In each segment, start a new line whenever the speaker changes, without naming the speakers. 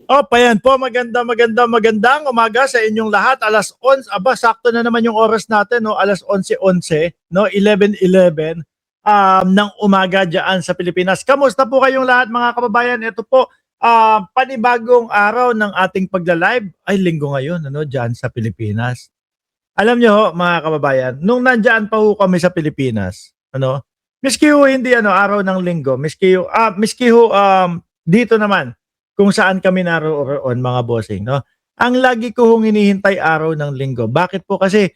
Ayan po, magandang umaga sa inyong lahat. Alas 11, sakto na naman yung oras natin, no? Alas 11:11, no? 11:11 ng umaga diyan sa Pilipinas. Kamusta po kayong lahat, mga kababayan? Ito po, panibagong araw ng ating pagla-live. Ay, linggo ngayon, ano, diyan sa Pilipinas. Alam niyo ho, mga kababayan, nung nandiyan pa ho kami sa Pilipinas, ano, miski ho hindi ano araw ng linggo, miski ho dito naman kung saan kami naroon, mga bossing, no. Ang lagi ko hong hinihintay araw ng linggo. Bakit po? Kasi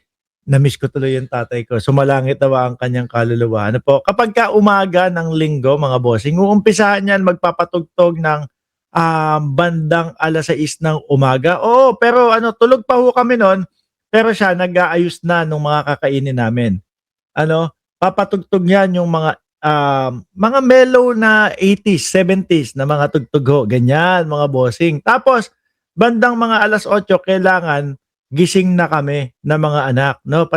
na-miss ko tuloy yung tatay ko. Sumalangit nawa ang kanyang kaluluwa. Ano po? Kapagka umaga ng linggo, mga bossing, uumpisahan niyan magpapatugtog ng bandang 6:00 ng umaga. Oo, pero ano, tulog pa ho kami noon, pero siya nag-aayos na nung mga kakainin namin. Ano, papatugtog niyan yung mga mellow na 80s, 70s na mga tugtog ho, ganyan, mga bossing. Tapos bandang mga 8:00 kailangan gising na kami na mga anak, no?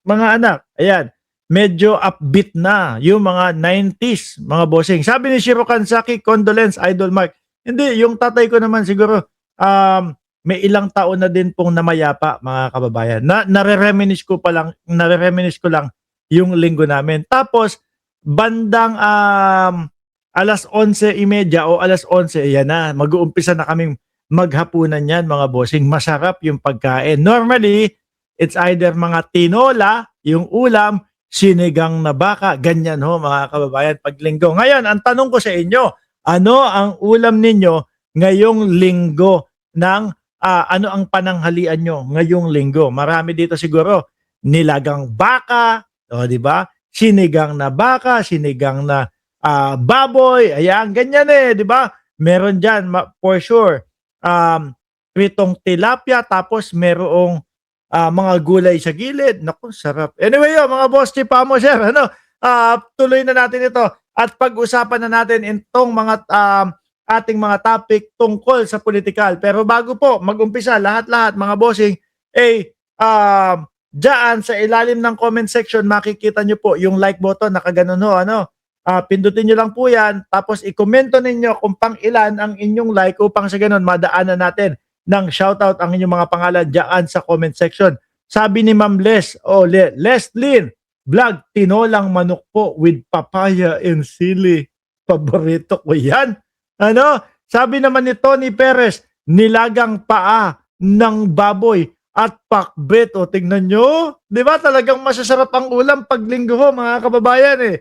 Mga anak, ayan, medyo upbeat na yung mga 90s, mga bossing. Sabi ni Shiro Kansaki, condolence, Idol Mark. Hindi, yung tatay ko naman siguro, may ilang taon na din pong namayapa, mga kababayan. Nare-reminisce ko lang yung linggo namin. Tapos bandang 11:30 o 11:00, ayan na, mag-uumpisa na kaming maghapunan yan, mga bossing. Masarap yung pagkain. Normally, it's either mga tinola, yung ulam, sinigang na baka, ganyan ho, mga kababayan, pag linggo. Ngayon, ang tanong ko sa inyo, ano ang ulam ninyo ngayong linggo ng ano ang pananghalian nyo ngayong linggo? Marami dito siguro, nilagang baka, o di ba? Sinigang na baka, sinigang na baboy, ayan, ganyan di ba? Meron diyan for sure. Pritong tilapia, tapos merong mga gulay sa gilid. Naku, sarap. Anyway, mga boss Chipamo, sir, ano, tuloy na natin ito at pag-usapan na natin itong mga ating mga topic tungkol sa politikal. Pero bago po mag-umpisa, lahat-lahat, mga bossing, diyan sa ilalim ng comment section, makikita nyo po yung like button, nakaganon ho, ano. Pindutin nyo lang po yan, tapos i-komento ninyo kung pang ilan ang inyong like upang sa ganon madaanan natin ng shoutout ang inyong mga pangalan diyan sa comment section. Sabi ni Ma'am Leslyn Vlog, tinolang manok po with papaya and sili. Paborito ko yan. Ano? Sabi naman ni Tony Perez, nilagang paa ng baboy at pakbet. O, tingnan nyo. Di ba talagang masasarap ang ulam pag linggo ho, mga kababayan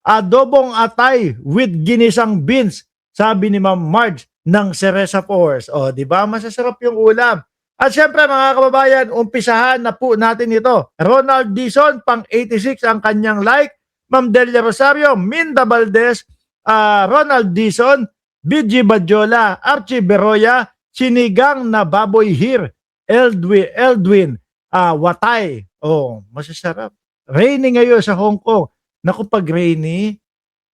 adobong atay with ginisang beans. Sabi ni Ma'am Marge ng Ceresa Force. O, di ba masasarap yung ulam. At syempre, mga kababayan, umpisahan na po natin ito. Ronald Dizon, pang 86 ang kanyang like. Ma'am Delia Rosario, Minda Valdez, Ronald Dizon, BG Badjola, Archie Beroya, sinigang na baboy here, Eldwin, Watay. Oh, masasarap. Rainy ngayon sa Hong Kong. Naku, pag rainy,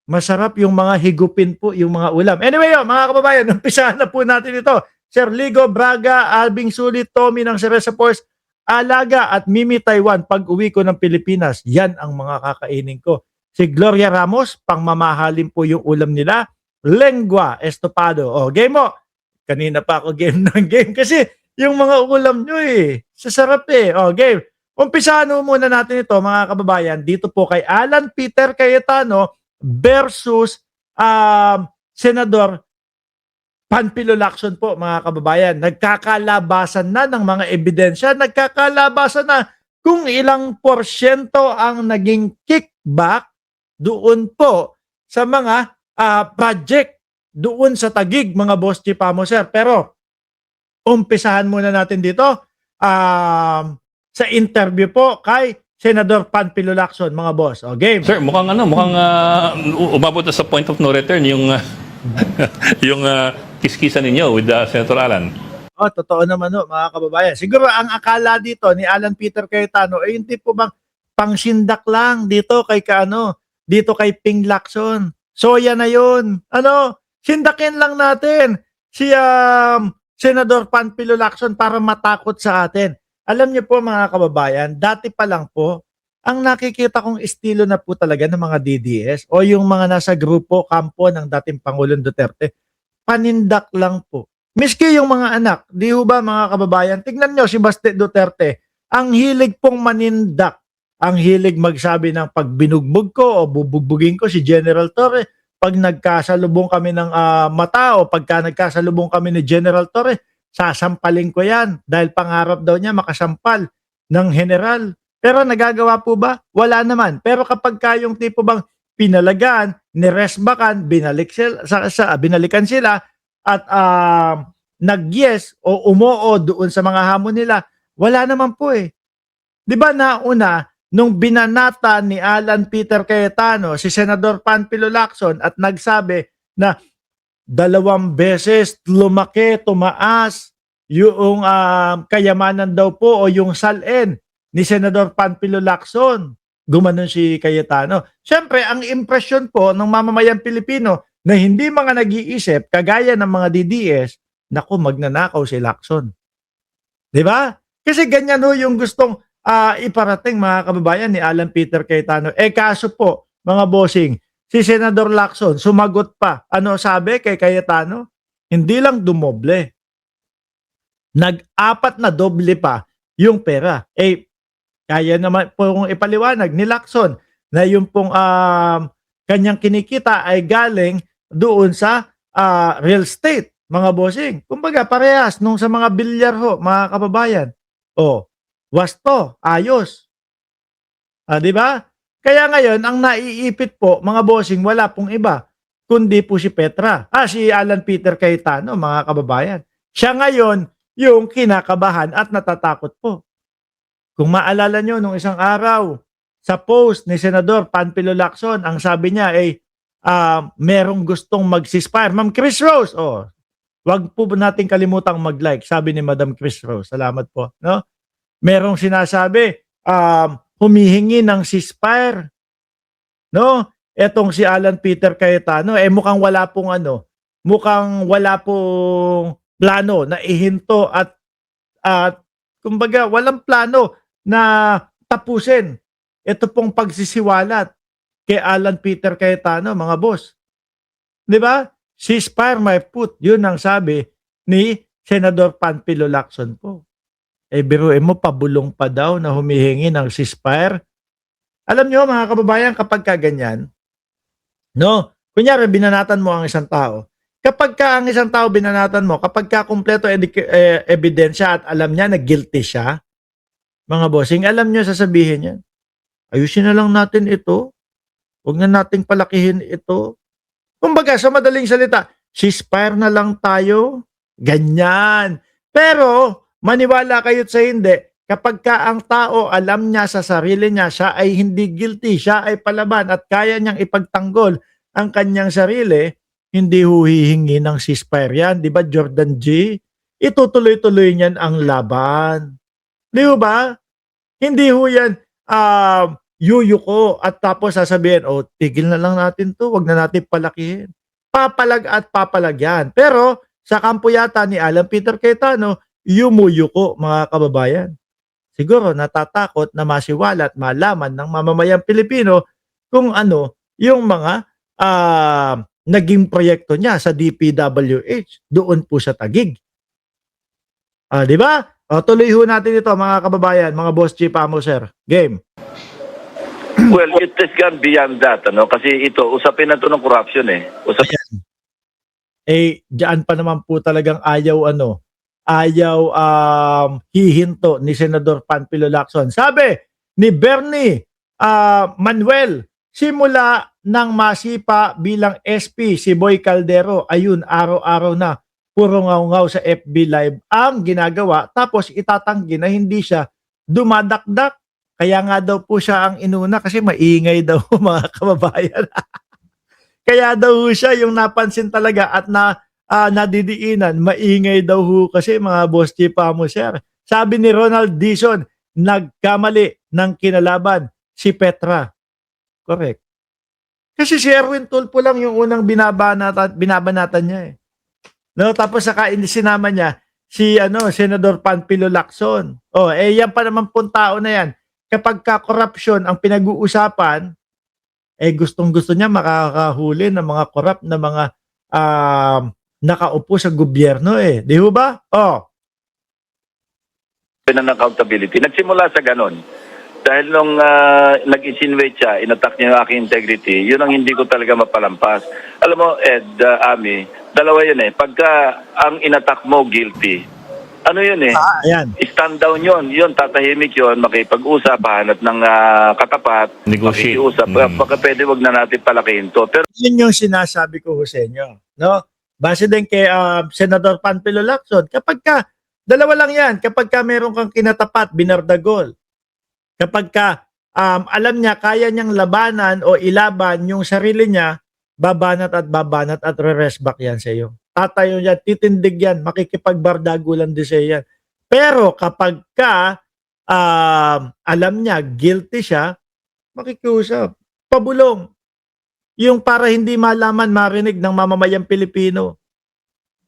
masarap yung mga higupin po, yung mga ulam. Anyway, mga kababayan, umpisahan na po natin ito. Sir Ligo Braga, Albing Sulit, Tommy ng Ceresa Force, Alaga at Mimi Taiwan, pag uwi ko ng Pilipinas, yan ang mga kakainin ko. Si Gloria Ramos, pangmamahalin po yung ulam nila. Lengua Estopado. O, game mo. Kanina pa ako game ng game kasi yung mga ulam nyo sasarap O, game. Umpisahan muna natin ito, mga kababayan, dito po kay Alan Peter Cayetano versus Senador Panfilo Lacson po, mga kababayan. Nagkakalabasan na ng mga ebidensya, nagkakalabasan na kung ilang porsyento ang naging kickback doon po sa mga project doon sa Taguig, mga boss Chipamo, sir. Pero umpisahan muna natin dito sa interview po kay Senador Panfilo Lacson, mga boss. O, game.
Sir, mukhang umabot na sa point of no return yung yung kiskisan ninyo with Senator Alan.
Totoo naman mga kababayan. Siguro ang akala dito ni Alan Peter Cayetano hindi po bang pangsindak lang dito kay dito kay Ping Lacson. Soya na yun. Sindakin lang natin si Senador Panfilo Lacson para matakot sa atin. Alam niyo po, mga kababayan, dati pa lang po, ang nakikita kong estilo na po talaga ng mga DDS o yung mga nasa grupo, kampo ng dating Pangulong Duterte, panindak lang po. Miski yung mga anak, di ho ba mga kababayan, tignan nyo si Baste Duterte, ang hilig pong manindak, ang hilig magsabi ng pag binugbog ko o bubugbugin ko si General Torre, pag nagkasalubong kami ng mata o pagka nagkasalubong kami ni General Torre, sasampalin ko yan dahil pangarap daw niya makasampal ng general. Pero nagagawa po ba? Wala naman. Pero kapag kayong tipo bang pinalagaan, niresbakan, binalikan sila at nag-yes o umoo doon sa mga hamon nila, wala naman po eh. 'Di ba nauna nung binanata ni Alan Peter Cayetano si Senador Panfilo Lacson at nagsabi na 2 beses tumaas yung kayamanan daw po o yung salin ni Senador Panfilo Lacson. Gumanon si Cayetano. Siyempre, ang impresyon po ng mamamayang Pilipino na hindi mga nag-iisip, kagaya ng mga DDS, naku, magnanakaw si Lacson. Di ba? Kasi ganyan ho yung gustong iparating mga kababayan ni Alan Peter Cayetano. Kaso po, mga bossing, si Senador Lacson sumagot pa. Ano sabi kay Cayetano? Hindi lang dumoble. Nag-4 na doble pa yung pera. Kaya naman pong ipaliwanag ni Lacson na yung pong kanyang kinikita ay galing doon sa real estate, mga bossing. Kumbaga, parehas nung sa mga bilyar ho, mga kababayan. Wasto, ayos. Di ba? Kaya ngayon, ang naiipit po, mga bossing, wala pong iba, kundi po si Petra. Si Alan Peter Cayetano, mga kababayan. Siya ngayon, yung kinakabahan at natatakot po. Kung maalala nyo, nung isang araw, sa post ni Senador Panfilo Lacson, ang sabi niya ay, merong gustong mag-ceasefire. Ma'am Chris Rose, wag po natin kalimutang mag-like, sabi ni Madam Chris Rose. Salamat po. No? Merong sinasabi, humihingi ng ceasefire. No? Etong si Alan Peter Cayetano, mukhang wala pong plano na ihinto at kumbaga walang plano na tapusin ito pong pagsisiwalat kay Alan Peter Cayetano, mga boss. Di ba? Ceasefire my foot. Yun ang sabi ni Senador Panfilo Lacson po. Biruin mo, pabulong pa daw na humihingi ng ceasefire. Alam nyo, mga kababayan, kapag kaganyan, no? Kunyari, binanatan mo ang isang tao. Kapag ka ang isang tao binanatan mo, kapag ka kumpleto ebidensya at alam niya na guilty siya, mga bossing, alam niyo sasabihin yan. Ayusin na lang natin ito. Huwag na nating palakihin ito. Kumbaga, sa madaling salita, ceasefire na lang tayo. Ganyan. Pero, maniwala kayo't sa hindi, kapag ka ang tao alam niya sa sarili niya, siya ay hindi guilty, siya ay palaban at kaya niyang ipagtanggol ang kanyang sarili, hindi huhihingi ng ceasefire yan. Di ba, Jordan G? Itutuloy-tuloy niyan ang laban. Di ba? Hindi ho yan yuyuko at tapos sasabihin, tigil na lang natin to, wag na natin palakihin. Papalag at papalag yan. Pero sa kampo yata ni Alan Peter Cayetano, yumuyuko, mga kababayan. Siguro natatakot na masiwalat, malaman ng mamamayang Pilipino kung ano yung mga naging proyekto niya sa DPWH doon po sa Taguig. Di ba? Tuloy ho natin ito, mga kababayan, mga boss chief amo, sir. Game.
Well, it has gone beyond that, kasi ito, usapin na ito ng corruption
Diyan pa naman po talagang ayaw hihinto ni Senador Panfilo Lacson. Sabi ni Bernie Manuel, simula nang masipa bilang SP si Boy Caldero, ayun, araw-araw na puro ngaw-ngaw sa FB Live ang ginagawa, tapos itatanggi na hindi siya dumadakdak. Kaya nga daw po siya ang inuna kasi maingay daw, mga kababayan. Kaya daw siya yung napansin talaga at nadidiinan, maingay daw kasi, mga boss chief mo, sir. Sabi ni Ronald Dizon, nagkamali ng kinalaban si Petra. Correct. Kasi si Erwin Tulfo lang yung unang binabanatan niya eh. No, tapos saka sinama niya si Senador Panfilo Lacson. Yan pa naman pong tao na yan. Kapag ka-corruption ang pinag-uusapan, gustong-gusto niya makakahuli ng mga corrupt na mga nakaupo sa gobyerno eh. Di ho ba? Oh.
ng accountability. Nagsimula sa ganon. Dahil nung nag-insinuate siya, inattack niya yung aking integrity, yun ang hindi ko talaga mapalampas. Alam mo, Ed, Ami, dalawa yun eh. Pagka ang inattack mo guilty, ano yun eh?
Ayan.
Stand down yun. Yun, tatahimik yun, makipag-usap, hanap ng katapat,
Negotiate.
makikiusap. Baka pwede wag na natin palakihin to. Pero
Yun yung sinasabi ko sa inyo. No? Base din kay Senador Panfilo Lacson, kapag ka, dalawa lang yan, kapag ka meron kang kinatapat, binardagol. Kapag ka alam niya, kaya niyang labanan o ilaban yung sarili niya, babanat at re-rest back yan sa iyo. Tatayo yan, titindig yan, makikipagbardagulan din sa yan. Pero kapag ka alam niya, guilty siya, makikiusap, pabulong. Yung para hindi malaman, marinig ng mamamayang Pilipino.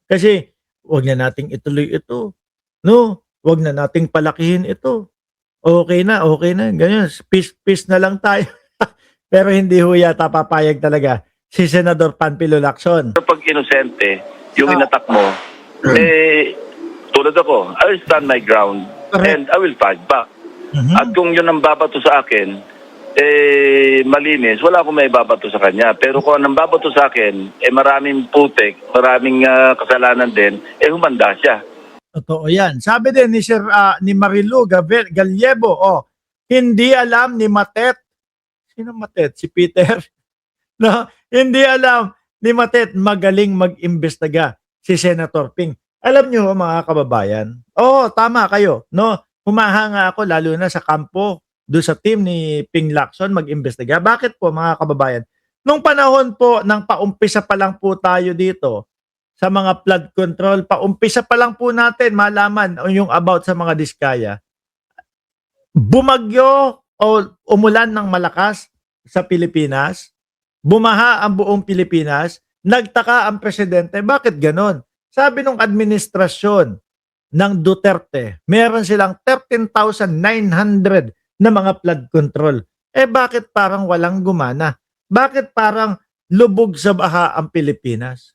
Kasi, wag na nating ituloy ito. No? Wag na nating palakihin ito. Okay na. Ganyan. Peace na lang tayo. Pero hindi ho yata papayag talaga si Senador Panfilo Lacson.
pag inosente, yung inattack mo, tulad ako, I will stand my ground and I will fight back. At kung yun ang babato sa akin, malinis, wala akong may babato sa kanya. Pero kung anong babato sa akin, maraming putik, maraming kasalanan din, humanda siya.
Totoo yan. Sabi din ni Marilu Gallego, hindi alam ni Matet. Sino Matet? Si Peter? No, hindi alam ni Matet magaling mag-imbestiga si Senator Ping. Alam nyo mga kababayan, tama kayo. No? Humahanga ako lalo na sa kampo, doon sa team ni Ping Lacson mag-imbestiga. Bakit po mga kababayan? Nung panahon po ng paumpisa pa lang po tayo dito, sa mga flood control, paumpisa pa lang po natin malaman yung about sa mga diskaya. Bumagyo o umulan ng malakas sa Pilipinas, bumaha ang buong Pilipinas, nagtaka ang presidente, bakit ganon? Sabi nung administrasyon ng Duterte, meron silang 13,900 na mga flood control. Bakit parang walang gumana? Bakit parang lubog sa baha ang Pilipinas?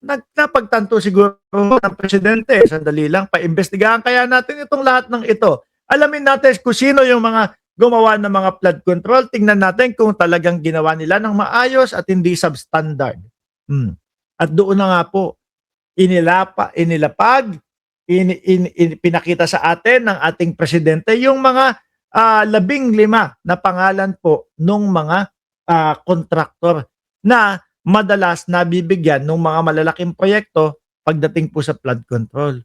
Napagtanto siguro ng presidente, sandali lang, paimbestigahan kaya natin itong lahat ng ito. Alamin natin kung sino yung mga gumawa ng mga flood control. Tingnan natin kung talagang ginawa nila ng maayos at hindi substandard. At doon na nga po, pinakita sa atin ng ating presidente yung mga 15 na pangalan po nung mga kontraktor na madalas nabibigyan ng mga malalaking proyekto pagdating po sa flood control.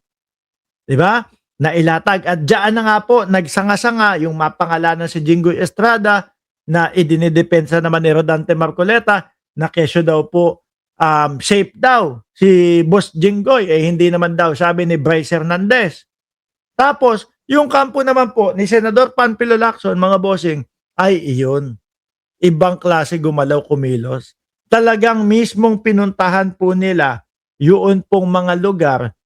Diba? Nailatag. At diyan na nga po, nagsanga-sanga yung mapangalanan si Jinggoy Estrada na idinidepensa naman ni Rodante Marcoleta na kesyo daw po safe daw si Boss Jinggoy. Hindi naman daw, sabi ni Bryce Hernandez. Tapos, yung kampo naman po ni Senador Panfilo Lacson, mga bossing, ay iyon. Ibang klase gumalaw kumilos. Talagang mismong pinuntahan po nila yun pong mga lugar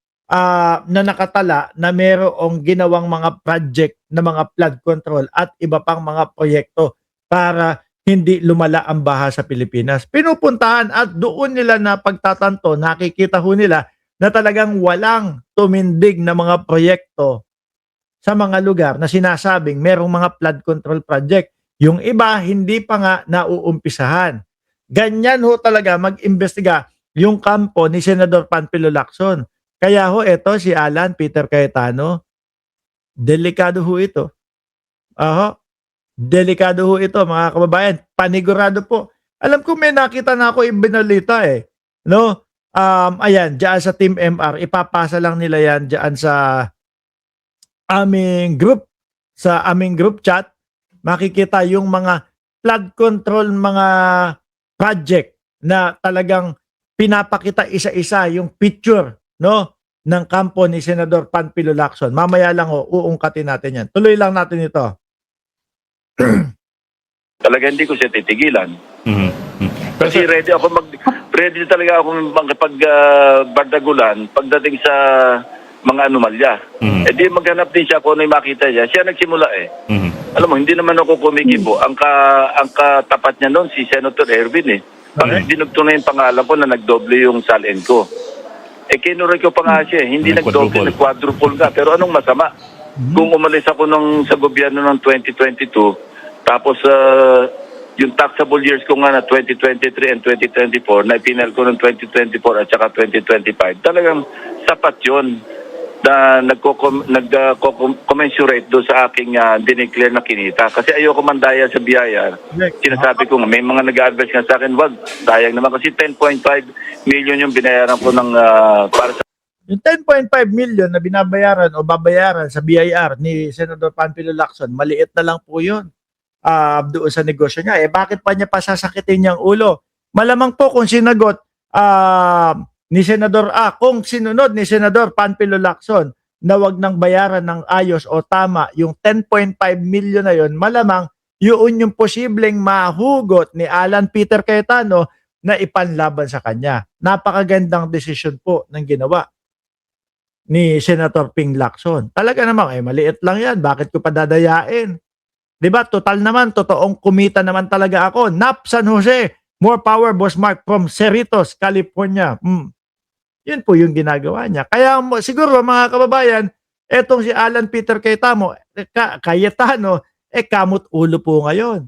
na nakatala na mayroong ginawang mga project na mga flood control at iba pang mga proyekto para hindi lumala ang baha sa Pilipinas. Pinupuntahan at doon nila na pagtatanto, nakikita ho nila na talagang walang tumindig na mga proyekto sa mga lugar na sinasabing merong mga flood control project. Yung iba, hindi pa nga nauumpisahan. Ganyan ho talaga mag-imbestiga yung kampo ni Senador Panfilo Lacson. Kaya ho, eto si Alan Peter Cayetano, delikado ho ito. Delikado ho ito mga kababayan. Panigurado po. Alam ko may nakita na ako ibinalita No? Ayan, dyan sa Team MR, ipapasa lang nila yan dyan sa aming group chat. Makikita yung mga flood control, mga project na talagang pinapakita isa-isa yung picture, no, ng kampo ni Senador Panfilo Lacson. Mamaya lang uungkatin natin yan. Tuloy lang natin ito.
Talaga hindi ko siya titigilan. Kasi ready talaga ako makipag-bardagulan pagdating sa mga anomalya. Di maghanap din siya kung ano yung makita niya. Siya nagsimula Alam mo, hindi naman ako kumikibo. Ang katapat niya noon, si Senator Erwin Bakit dinugtong na yung pangalan ko na nagdoble yung salin ko? kinuray ko pa nga siya. Hindi
Quadruple.
nag-double, nag-quadruple nga. Pero anong masama? Kung umalis ako sa gobyerno ng 2022, tapos yung taxable years ko nga na 2023 and 2024, na ipinal ko ng 2024 at saka 2025, talagang sapat yun na nagko-commensurate doon sa aking dineclare na kinita. Kasi ayoko mandaya sa BIR. Sinasabi ko nga, may mga nag-advise nga sa akin, wag, dayang naman kasi 10.5 million yung binayaran ko ng para sa
Yung 10.5 million na binabayaran o babayaran sa BIR ni Senador Panfilo Lacson, maliit na lang po yun doon sa negosyo niya. Bakit pa niya pasasakitin niyang ulo? Malamang po kung sinagot kung sinunod ni Senador Panfilo Lacson na wag nang bayaran ng ayos o tama yung 10.5 million na yun, malamang yun yung posibleng mahugot ni Alan Peter Cayetano na ipanlaban sa kanya. Napakagandang desisyon po ng ginawa ni Senator Ping Lacson. Talaga namang, maliit lang yan. Bakit ko pa dadayain? Diba? Total naman, totoong kumita naman talaga ako. NAP San Jose, more power, Boss Mark, from Cerritos, California. Yun po yung ginagawa niya. Kaya siguro mga kababayan, etong si Alan Peter Cayetano, kamot ulo po ngayon.